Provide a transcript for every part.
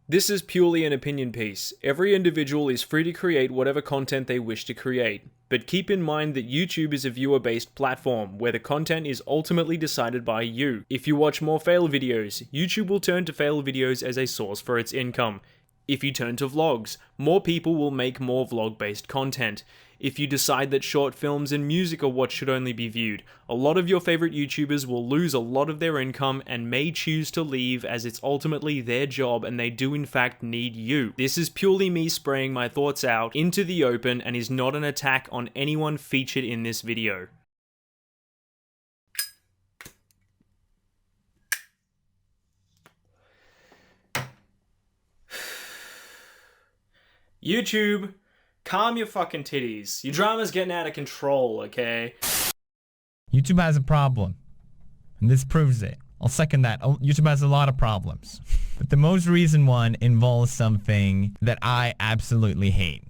This is purely an opinion piece. Every individual is free to create whatever content they wish to create. But keep in mind that YouTube is a viewer-based platform, where the content is ultimately decided by you. If you watch more fail videos, YouTube will turn to fail videos as a source for its income. If you turn to vlogs, more people will make more vlog-based content. If you decide that short films and music are what should only be viewed, a lot of your favorite YouTubers will lose a lot of their income and may choose to leave, as it's ultimately their job and they do in fact need you. This is purely me spraying my thoughts out into the open and is not an attack on anyone featured in this video. YouTube, calm your fucking titties. Your drama's getting out of control, okay? YouTube has a problem, and this proves it. I'll second that. YouTube has a lot of problems. But the most recent one involves something that I absolutely hate,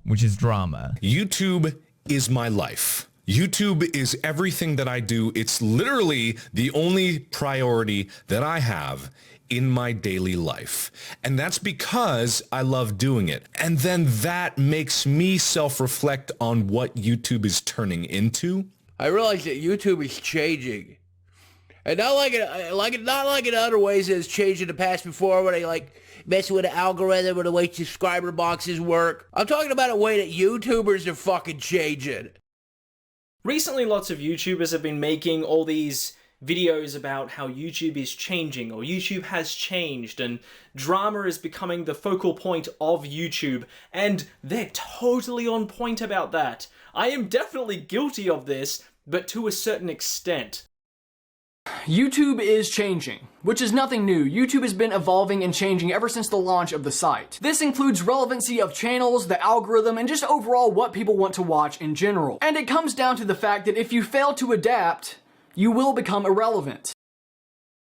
which is drama. YouTube is my life. YouTube is everything that I do. It's literally the only priority that I have in my daily life. And that's because I love doing it. And then that makes me self-reflect on what YouTube is turning into. I realize that YouTube is changing. And not like in other ways it's changed in the past before, where they like mess with the algorithm or the way subscriber boxes work. I'm talking about a way that YouTubers are fucking changing. Recently, lots of YouTubers have been making all these videos about how YouTube is changing, or YouTube has changed, and drama is becoming the focal point of YouTube, and they're totally on point about that. I am definitely guilty of this, but to a certain extent. YouTube is changing, which is nothing new. YouTube has been evolving and changing ever since the launch of the site. This includes relevancy of channels, the algorithm, and just overall what people want to watch in general. And it comes down to the fact that if you fail to adapt, you will become irrelevant.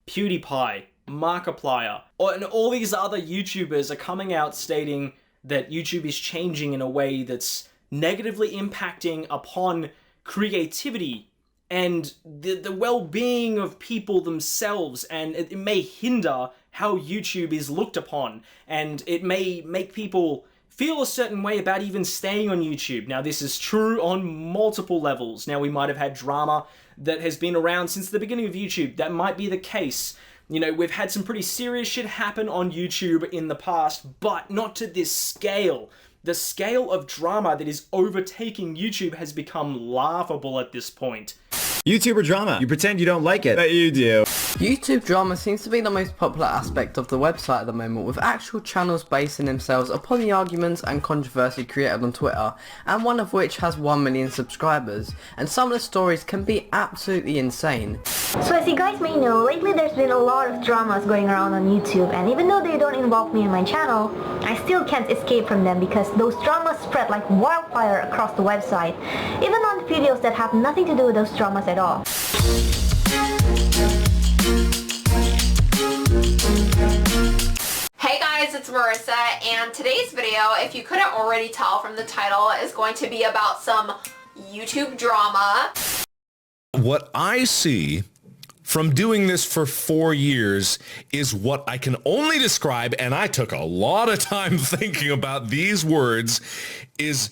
PewDiePie, Markiplier, and all these other YouTubers are coming out stating that YouTube is changing in a way that's negatively impacting upon creativity and the well-being of people themselves, and it may hinder how YouTube is looked upon, and it may make people feel a certain way about even staying on YouTube. Now, this is true on multiple levels. Now, we might have had drama that has been around since the beginning of YouTube. That might be the case. You know, we've had some pretty serious shit happen on YouTube in the past, but not to this scale. The scale of drama that is overtaking YouTube has become laughable at this point. YouTuber drama. You pretend you don't like it, but you do. YouTube drama seems to be the most popular aspect of the website at the moment, with actual channels basing themselves upon the arguments and controversy created on Twitter, and one of which has 1 million subscribers, and some of the stories can be absolutely insane. So as you guys may know, lately there's been a lot of dramas going around on YouTube, and even though they don't involve me and my channel, I still can't escape from them because those dramas spread like wildfire across the website, even on videos that have nothing to do with those dramas at all. Hey guys, it's Marissa, and today's video, if you couldn't already tell from the title, is going to be about some YouTube drama. What I see from doing this for 4 years is what I can only describe, and I took a lot of time thinking about these words, is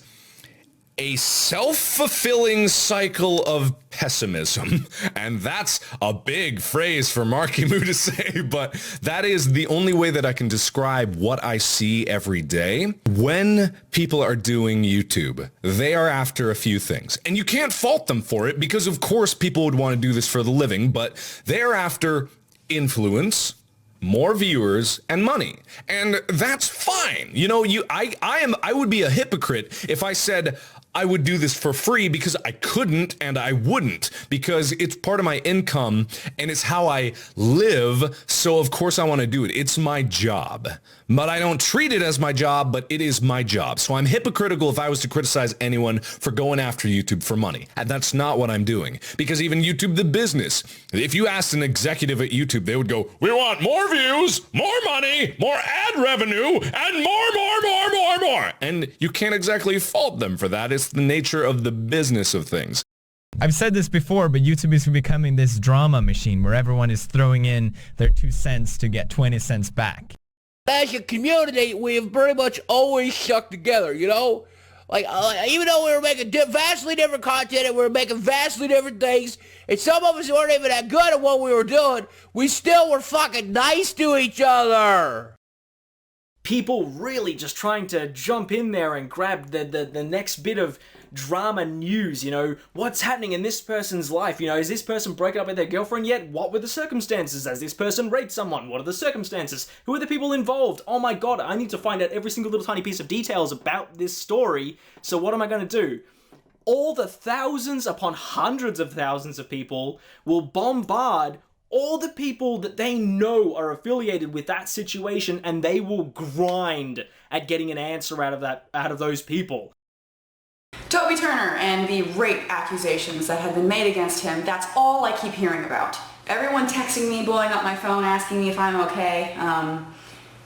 a self-fulfilling cycle of pessimism. And that's a big phrase for Marky Moo to say, but that is the only way that I can describe what I see every day. When people are doing YouTube, they are after a few things. And you can't fault them for it, because of course people would want to do this for the living, but they're after influence, more viewers, and money. And that's fine. You know, I would be a hypocrite if I said I would do this for free, because I couldn't and I wouldn't, because it's part of my income and it's how I live. So of course I want to do it. It's my job, but I don't treat it as my job, but it is my job. So I'm hypocritical if I was to criticize anyone for going after YouTube for money. And that's not what I'm doing, because even YouTube, the business, if you asked an executive at YouTube, they would go, we want more views, more money, more ad revenue, and more. And you can't exactly fault them for that. It's the nature of the business of things. I've said this before, but YouTube is becoming this drama machine where everyone is throwing in their 2 cents to get 20 cents back. As a community, we have pretty much always stuck together, you know? Like, even though we were making vastly different content and we were making vastly different things, and some of us weren't even that good at what we were doing, we still were fucking nice to each other. People really just trying to jump in there and grab the next bit of drama news, you know, what's happening in this person's life, you know, is this person broken up with their girlfriend yet? What were the circumstances? Has this person raped someone? What are the circumstances? Who are the people involved? Oh my god, I need to find out every single little tiny piece of details about this story, so what am I going to do? All the thousands upon hundreds of thousands of people will bombard all the people that they know are affiliated with that situation, and they will grind at getting an answer out of those people. Toby Turner and the rape accusations that have been made against him, that's all I keep hearing about. Everyone texting me, blowing up my phone, asking me if I'm okay.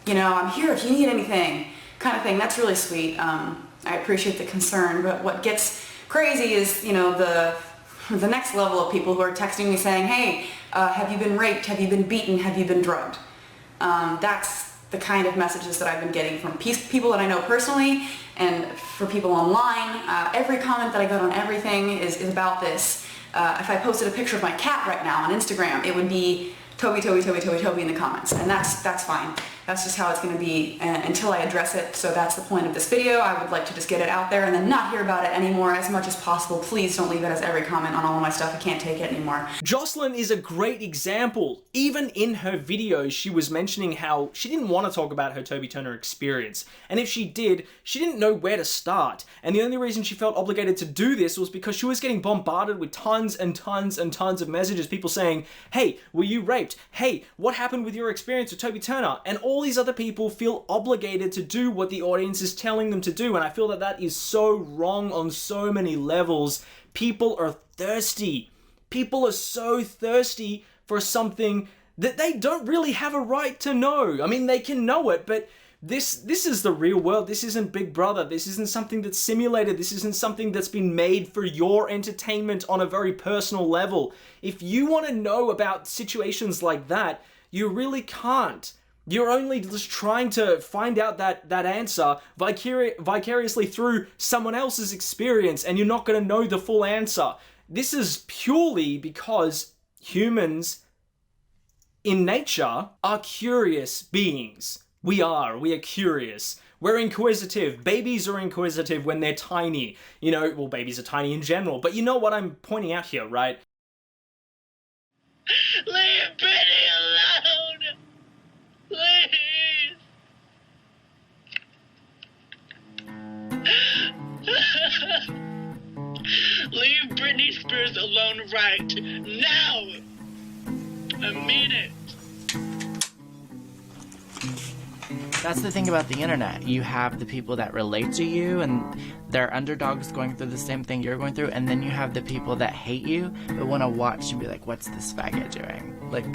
You know, I'm here if you need anything, kind of thing. That's really sweet. I appreciate the concern, but what gets crazy is, you know, the next level of people who are texting me saying, hey, have you been raped? Have you been beaten? Have you been drugged? That's the kind of messages that I've been getting from people that I know personally and for people online. Every comment that I got on everything is about this. If I posted a picture of my cat right now on Instagram, it would be Toby, Toby, Toby, Toby, Toby in the comments, and that's fine. That's just how it's going to be until I address it, so that's the point of this video. I would like to just get it out there and then not hear about it anymore as much as possible. Please don't leave it as every comment on all of my stuff. I can't take it anymore. Jocelyn is a great example. Even in her videos, she was mentioning how she didn't want to talk about her Toby Turner experience, and if she did, she didn't know where to start, and the only reason she felt obligated to do this was because she was getting bombarded with tons and tons and tons of messages, people saying, hey, were you raped? Hey, what happened with your experience with Toby Turner? And all these other people feel obligated to do what the audience is telling them to do, and I feel that that is so wrong on so many levels. People are thirsty. People are so thirsty for something that they don't really have a right to know. I mean, they can know it, but this is the real world. This isn't Big Brother. This isn't something that's simulated. This isn't something that's been made for your entertainment on a very personal level. If you want to know about situations like that, you really can't. You're only just trying to find out that answer vicariously through someone else's experience, and you're not going to know the full answer. This is purely because humans in nature are curious beings. We are curious. We're inquisitive. Babies are inquisitive when they're tiny. You know, well, babies are tiny in general, but you know what I'm pointing out here, right? Leave Brittany alone! Please! Leave Britney Spears alone right now! I mean it! That's the thing about the internet. You have the people that relate to you and they're underdogs going through the same thing you're going through, and then you have the people that hate you but want to watch and be like, what's this faggot doing? Like,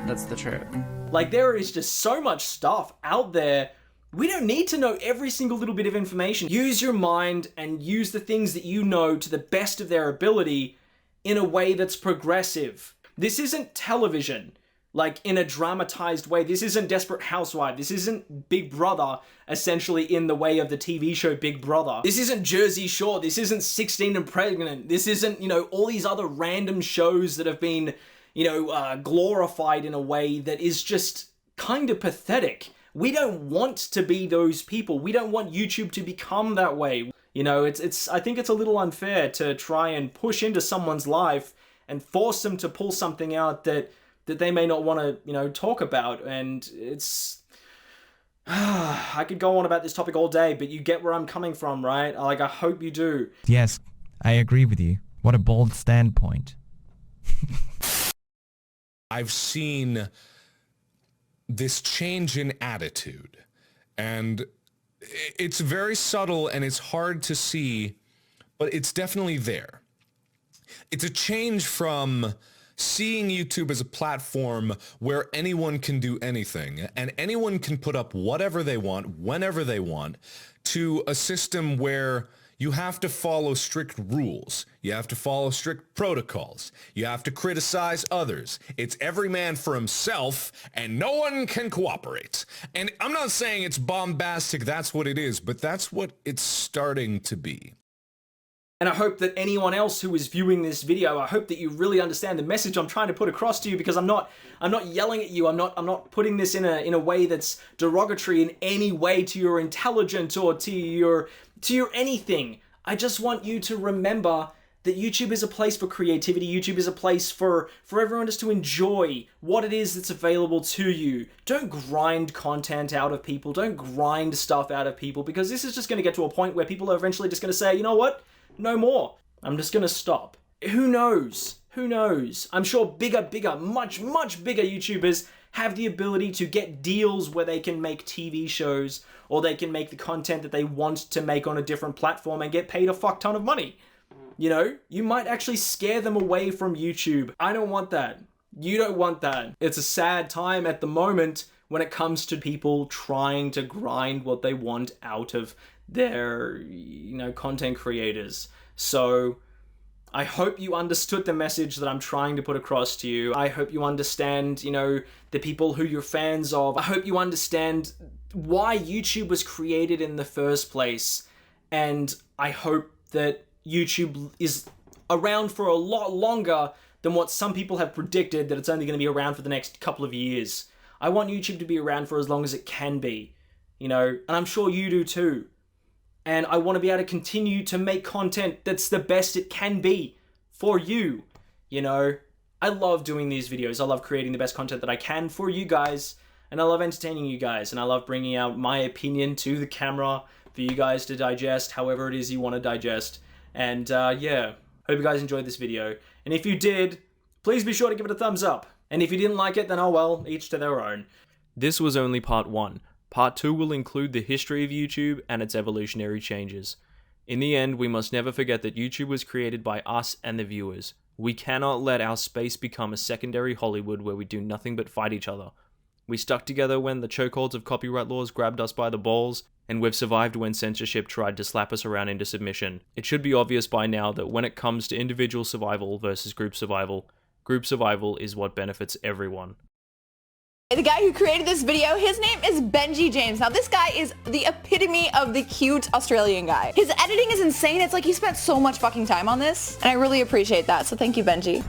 that's the truth. Like, there is just so much stuff out there. We don't need to know every single little bit of information. Use your mind and use the things that you know to the best of their ability in a way that's progressive. This isn't television, like in a dramatized way. This isn't Desperate Housewives. This isn't Big Brother, essentially in the way of the TV show Big Brother. This isn't Jersey Shore. This isn't 16 and Pregnant. This isn't, you know, all these other random shows that have been, you know, glorified in a way that is just kind of pathetic. We don't want to be those people. We don't want YouTube to become that way. You know, I think it's a little unfair to try and push into someone's life and force them to pull something out that they may not want to, you know, talk about. And it's... I could go on about this topic all day, but you get where I'm coming from, right? Like, I hope you do. Yes, I agree with you. What a bold standpoint. I've seen this change in attitude, and it's very subtle and it's hard to see, but it's definitely there. It's a change from seeing YouTube as a platform where anyone can do anything and anyone can put up whatever they want, whenever they want, to a system where You have to follow strict rules. You have to follow strict protocols. You have to criticize others. It's every man for himself, and no one can cooperate. And I'm not saying it's bombastic, that's what it is, but that's what it's starting to be. And I hope that anyone else who is viewing this video, I hope that you really understand the message I'm trying to put across to you, because I'm not yelling at you. I'm not putting this in a way that's derogatory in any way to your intelligence or to your anything. I just want you to remember that YouTube is a place for creativity. YouTube is a place for everyone just to enjoy what it is that's available to you. Don't grind content out of people. Don't grind stuff out of people, because this is just going to get to a point where people are eventually just going to say, you know what? No more. I'm just going to stop. Who knows? Who knows? I'm sure bigger, much bigger YouTubers have the ability to get deals where they can make TV shows, or they can make the content that they want to make on a different platform and get paid a fuck ton of money. You know, you might actually scare them away from YouTube. I don't want that. You don't want that. It's a sad time at the moment when it comes to people trying to grind what they want out of their, content creators. So I hope you understood the message that I'm trying to put across to you. I hope you understand, the people who you're fans of. I hope you understand why YouTube was created in the first place. And I hope that YouTube is around for a lot longer than what some people have predicted, that it's only going to be around for the next couple of years. I want YouTube to be around for as long as it can be, and I'm sure you do too. And I want to be able to continue to make content that's the best it can be for you, I love doing these videos. I love creating the best content that I can for you guys, and I love entertaining you guys, and I love bringing out my opinion to the camera for you guys to digest however it is you want to digest. And yeah, hope you guys enjoyed this video. And if you did, please be sure to give it a thumbs up. And if you didn't like it, then oh well, each to their own. This was only part 1. Part 2 will include the history of YouTube and its evolutionary changes. In the end, we must never forget that YouTube was created by us and the viewers. We cannot let our space become a secondary Hollywood where we do nothing but fight each other. We stuck together when the chokeholds of copyright laws grabbed us by the balls, and we've survived when censorship tried to slap us around into submission. It should be obvious by now that when it comes to individual survival versus group survival is what benefits everyone. The guy who created this video, his name is Benji James. Now this guy is the epitome of the cute Australian guy. His editing is insane. It's like he spent so much fucking time on this, and I really appreciate that. So thank you, Benji.